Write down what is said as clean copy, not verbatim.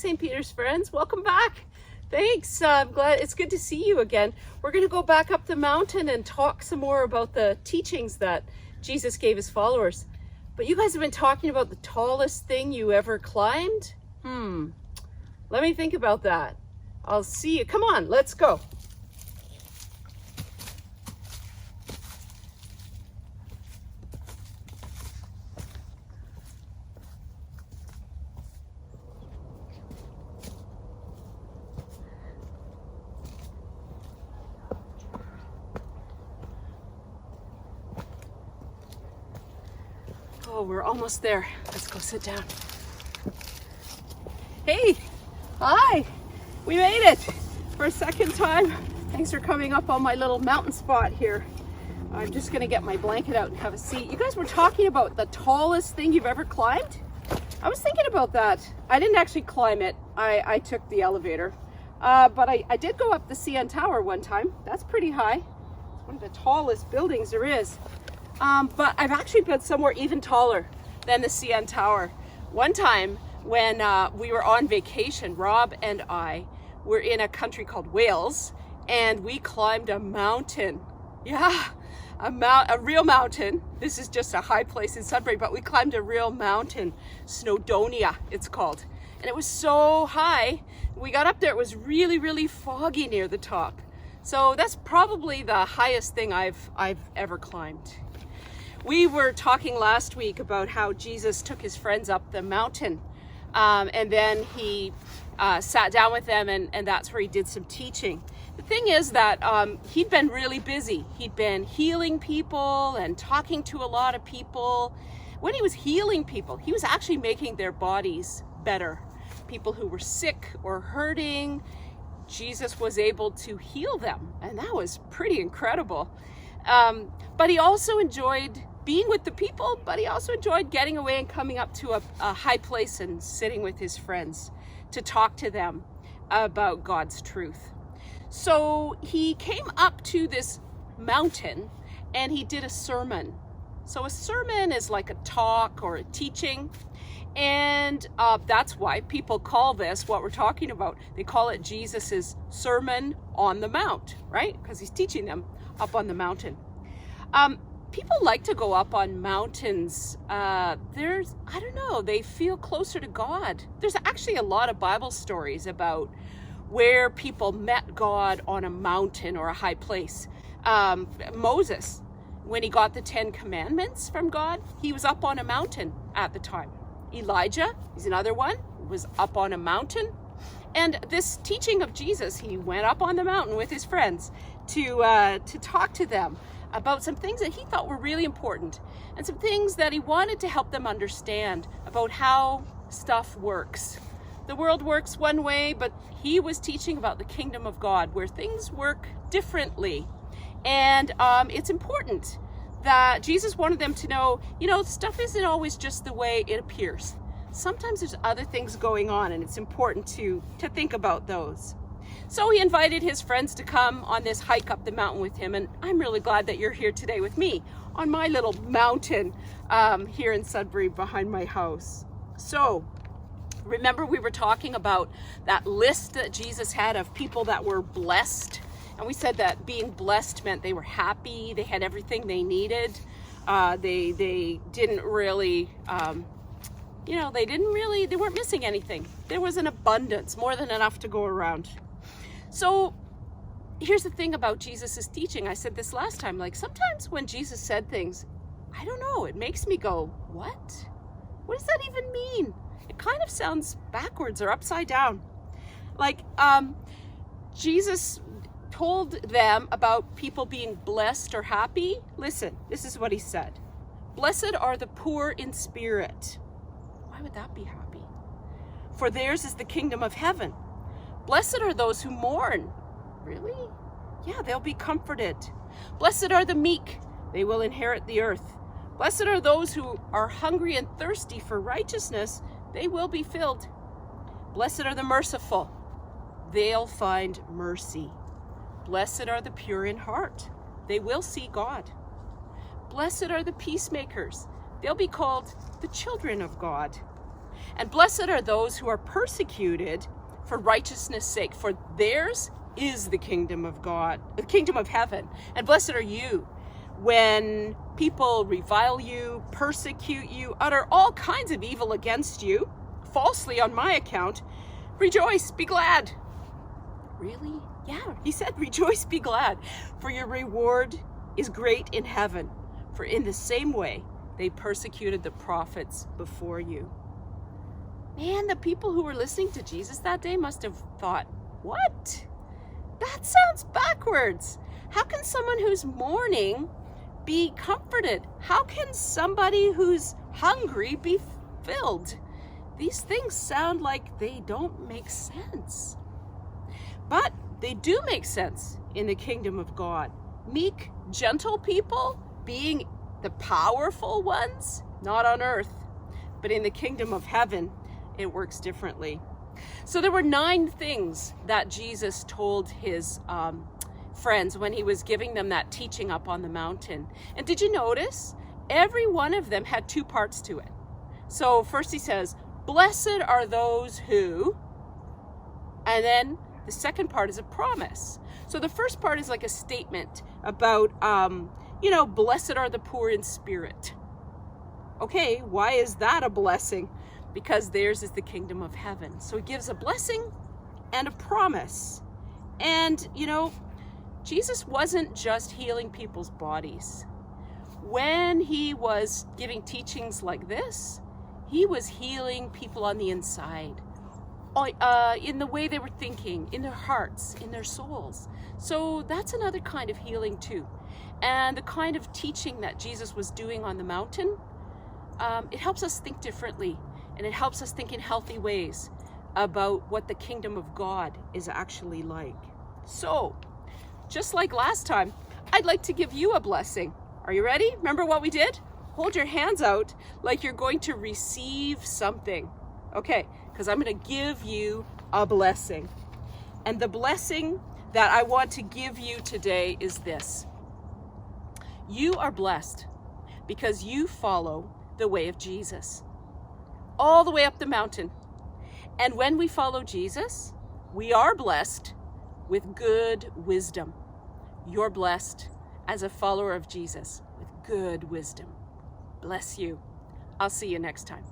St. Peter's friends. Welcome back. Thanks. I'm glad. It's good to see you again. We're going to go back up the mountain and talk some more about the teachings that Jesus gave his followers. But you guys have been talking about the tallest thing you ever climbed? Let me think about that. I'll see you. Come on, let's go. Oh, we're almost there. Let's go sit down. Hey, hi, we made it for a second time. Thanks for coming up on my little mountain spot here. I'm just gonna get my blanket out and have a seat. You guys were talking about the tallest thing you've ever climbed? I was thinking about that. I didn't actually climb it. I took the elevator. But I did go up the CN Tower one time. That's pretty high. It's one of the tallest buildings there is. But I've actually been somewhere even taller than the CN Tower. One time when we were on vacation, Rob and I were in a country called Wales, and we climbed a mountain. Yeah, a real mountain. This is just a high place in Sudbury, but we climbed a real mountain, Snowdonia it's called. And it was so high. We got up there, it was really, really foggy near the top. So that's probably the highest thing I've ever climbed. We were talking last week about how Jesus took his friends up the mountain, and then he sat down with them, and that's where he did some teaching. The thing is that he'd been really busy. He'd been healing people and talking to a lot of people. When he was healing people, he was actually making their bodies better. People who were sick or hurting, Jesus was able to heal them, and that was pretty incredible. But he also enjoyed being with the people, but he also enjoyed getting away and coming up to a high place and sitting with his friends to talk to them about God's truth. So he came up to this mountain and he did a sermon. So a sermon is like a talk or a teaching, and that's why people call this, what we're talking about, they call it Jesus's Sermon on the Mount, right? Because he's teaching them up on the mountain. People like to go up on mountains. I don't know, they feel closer to God. There's actually a lot of Bible stories about where people met God on a mountain or a high place. Moses, when he got the 10 Commandments from God, he was up on a mountain at the time. Elijah, he's another one, was up on a mountain. And this teaching of Jesus, he went up on the mountain with his friends to talk to them about some things that he thought were really important, and some things that he wanted to help them understand about how stuff works. The world works one way, but he was teaching about the kingdom of God, where things work differently. And it's important that Jesus wanted them to know, stuff isn't always just the way it appears. Sometimes there's other things going on, and it's important to think about those. So he invited his friends to come on this hike up the mountain with him, and I'm really glad that you're here today with me on my little mountain here in Sudbury behind my house. So remember, we were talking about that list that Jesus had of people that were blessed, and we said that being blessed meant they were happy, they had everything they needed, they didn't really they weren't missing anything. There was an abundance, more than enough to go around. So here's the thing about Jesus's teaching. I said this last time, like sometimes when Jesus said things, I don't know, it makes me go, what? What does that even mean? It kind of sounds backwards or upside down. Like Jesus told them about people being blessed or happy. Listen, this is what he said. Blessed are the poor in spirit. Why would that be happy? For theirs is the kingdom of heaven. Blessed are those who mourn. Really? Yeah, they'll be comforted. Blessed are the meek. They will inherit the earth. Blessed are those who are hungry and thirsty for righteousness. They will be filled. Blessed are the merciful. They'll find mercy. Blessed are the pure in heart. They will see God. Blessed are the peacemakers. They'll be called the children of God. And blessed are those who are persecuted for righteousness' sake, for theirs is the kingdom of God, the kingdom of heaven. And blessed are you when people revile you, persecute you, utter all kinds of evil against you, falsely on my account. Rejoice, be glad. Really? Yeah, he said, rejoice, be glad, for your reward is great in heaven. For in the same way, they persecuted the prophets before you. Man, the people who were listening to Jesus that day must have thought, what? That sounds backwards. How can someone who's mourning be comforted? How can somebody who's hungry be filled? These things sound like they don't make sense. But they do make sense in the kingdom of God. Meek, gentle people being the powerful ones, not on earth, but in the kingdom of heaven, it works differently. So there were 9 things that Jesus told his friends when he was giving them that teaching up on the mountain. And did you notice? Every one of them had 2 parts to it. So first he says, blessed are those who, and then the second part is a promise. So the first part is like a statement about, blessed are the poor in spirit. Okay, why is that a blessing? Because theirs is the kingdom of heaven. So he gives a blessing and a promise. And, Jesus wasn't just healing people's bodies. When he was giving teachings like this, he was healing people on the inside, in the way they were thinking, in their hearts, in their souls. So that's another kind of healing too. And the kind of teaching that Jesus was doing on the mountain, it helps us think differently, and it helps us think in healthy ways about what the kingdom of God is actually like. So, just like last time, I'd like to give you a blessing. Are you ready? Remember what we did? Hold your hands out like you're going to receive something. Okay, because I'm going to give you a blessing. And the blessing that I want to give you today is this. You are blessed because you follow the way of Jesus, all the way up the mountain. And when we follow Jesus, we are blessed with good wisdom. You're blessed as a follower of Jesus with good wisdom. Bless you. I'll see you next time.